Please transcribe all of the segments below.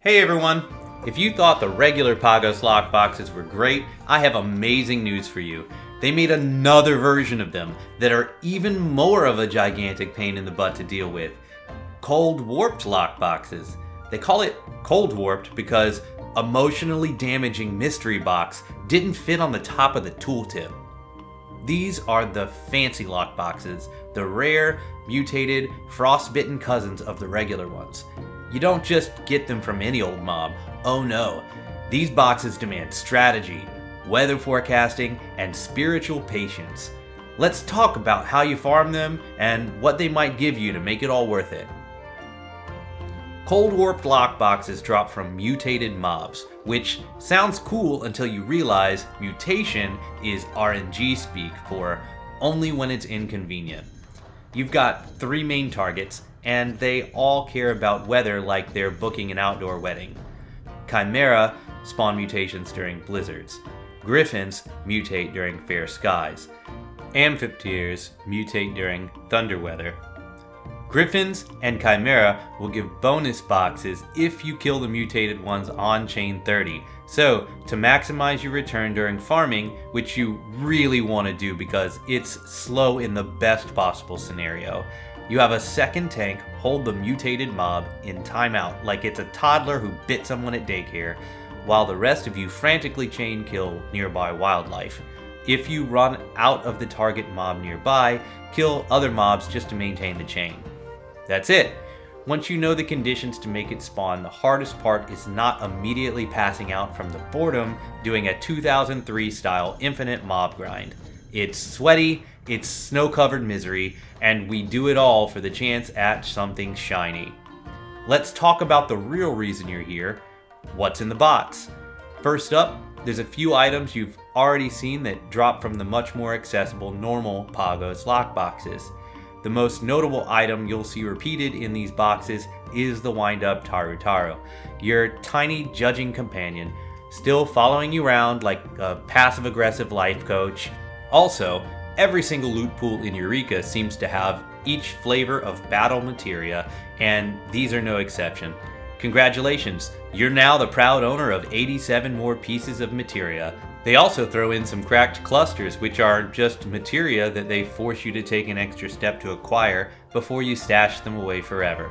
Hey everyone! If you thought the regular Pagos Lockboxes were great, I have amazing news for you. They made another version of them that are even more of a gigantic pain in the butt to deal with. Cold-warped Lockboxes. They call it cold-warped because emotionally damaging mystery box didn't fit on the top of the tooltip. These are the fancy lockboxes, the rare, mutated, frostbitten cousins of the regular ones. You don't just get them from any old mob. Oh no. These boxes demand strategy, weather forecasting, and spiritual patience. Let's talk about how you farm them and what they might give you to make it all worth it. Cold-warped lockboxes drop from mutated mobs, which sounds cool until you realize mutation is RNG speak for only when it's inconvenient. You've got 3 main targets, and they all care about weather like they're booking an outdoor wedding. Chimera spawn mutations during blizzards. Griffins mutate during fair skies. Amphitheaters mutate during thunder weather. Griffins and Chimera will give bonus boxes if you kill the mutated ones on chain 30. So, to maximize your return during farming, which you really want to do because it's slow in the best possible scenario, you have a second tank hold the mutated mob in timeout like it's a toddler who bit someone at daycare, while the rest of you frantically chain kill nearby wildlife. If you run out of the target mob nearby, kill other mobs just to maintain the chain. That's it. Once you know the conditions to make it spawn, the hardest part is not immediately passing out from the boredom doing a 2003 style infinite mob grind. It's sweaty, it's snow-covered misery, and we do it all for the chance at something shiny. Let's talk about the real reason you're here. What's in the box? First up, there's a few items you've already seen that drop from the much more accessible normal Pagos lockboxes. The most notable item you'll see repeated in these boxes is the wind-up Tarutaro, your tiny judging companion, still following you around like a passive-aggressive life coach. Also, every single loot pool in Eureka seems to have each flavor of battle materia, and these are no exception. Congratulations, you're now the proud owner of 87 more pieces of materia. They also throw in some cracked clusters, which are just materia that they force you to take an extra step to acquire before you stash them away forever.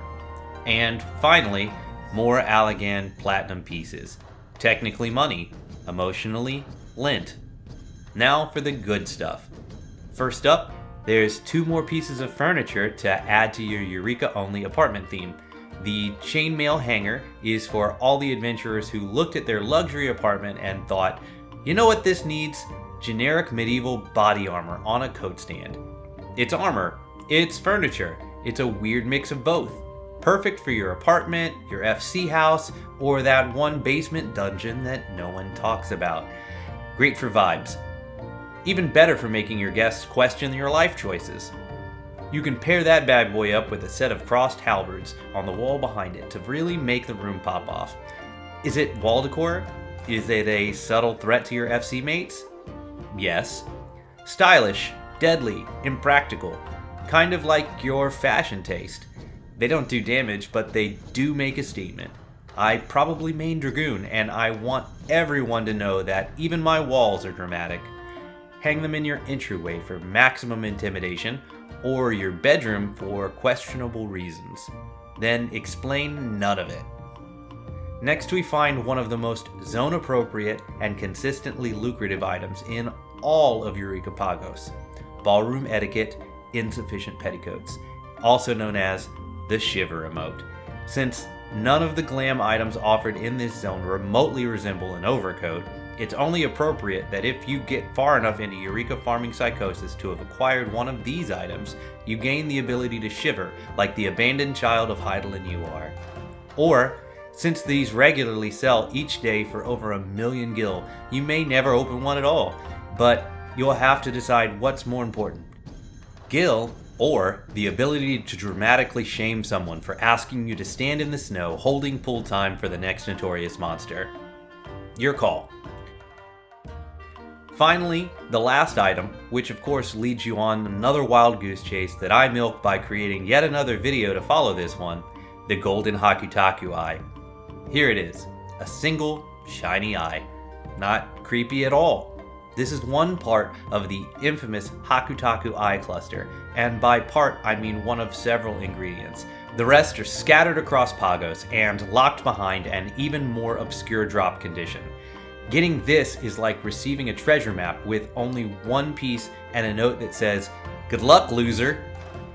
And finally, more Allagan platinum pieces. Technically money, emotionally lint. Now for the good stuff. First up, there's 2 more pieces of furniture to add to your Eureka-only apartment theme. The chainmail hanger is for all the adventurers who looked at their luxury apartment and thought, you know what this needs? Generic medieval body armor on a coat stand. It's armor, it's furniture, it's a weird mix of both. Perfect for your apartment, your FC house, or that one basement dungeon that no one talks about. Great for vibes. Even better for making your guests question your life choices. You can pair that bad boy up with a set of crossed halberds on the wall behind it to really make the room pop off. Is it wall decor? Is it a subtle threat to your FC mates? Yes. Stylish, deadly, impractical. Kind of like your fashion taste. They don't do damage, but they do make a statement. I probably main Dragoon, and I want everyone to know that even my walls are dramatic. Hang them in your entryway for maximum intimidation, or your bedroom for questionable reasons. Then explain none of it. Next, we find one of the most zone-appropriate and consistently lucrative items in all of Eureka Pagos: ballroom etiquette, insufficient petticoats, also known as the Shiver emote. Since none of the glam items offered in this zone remotely resemble an overcoat, it's only appropriate that if you get far enough into Eureka farming psychosis to have acquired one of these items, you gain the ability to shiver like the abandoned child of Heidelin you are. Or, since these regularly sell each day for over 1 million gil, you may never open one at all, but you'll have to decide what's more important: gil or the ability to dramatically shame someone for asking you to stand in the snow holding pull time for the next notorious monster. Your call. Finally, the last item, which of course leads you on another wild goose chase that I milk by creating yet another video to follow this one, the golden Hakutaku eye. Here it is, a single shiny eye. Not creepy at all. This is one part of the infamous Hakutaku eye cluster, and by part I mean one of several ingredients. The rest are scattered across Pagos and locked behind an even more obscure drop condition. Getting this is like receiving a treasure map with only one piece and a note that says, "Good luck, loser."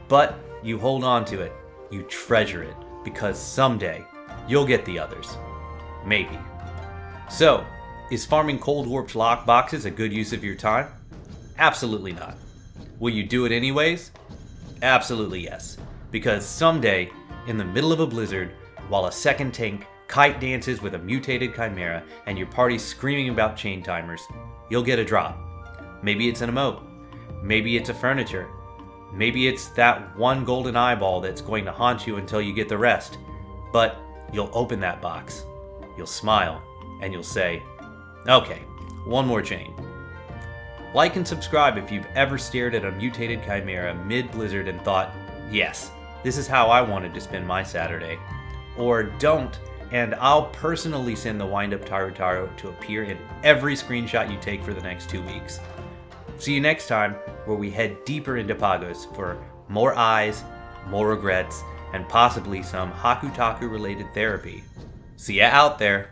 But you hold on to it, you treasure it, because someday you'll get the others. Maybe. So, is farming cold-warped lockboxes a good use of your time? Absolutely not. Will you do it anyways? Absolutely yes. Because someday, in the middle of a blizzard, while a second tank kite dances with a mutated chimera and your party's screaming about chain timers, you'll get a drop. Maybe it's an emote. Maybe it's a furniture. Maybe it's that one golden eyeball that's going to haunt you until you get the rest. But you'll open that box, you'll smile, and you'll say, "Okay, one more chain." Like and subscribe if you've ever stared at a mutated chimera mid-blizzard and thought, "Yes, this is how I wanted to spend my Saturday." Or don't, and I'll personally send the wind-up Tarotaro to appear in every screenshot you take for the next 2 weeks. See you next time, where we head deeper into Pagos for more eyes, more regrets, and possibly some Hakutaku-related therapy. See ya out there!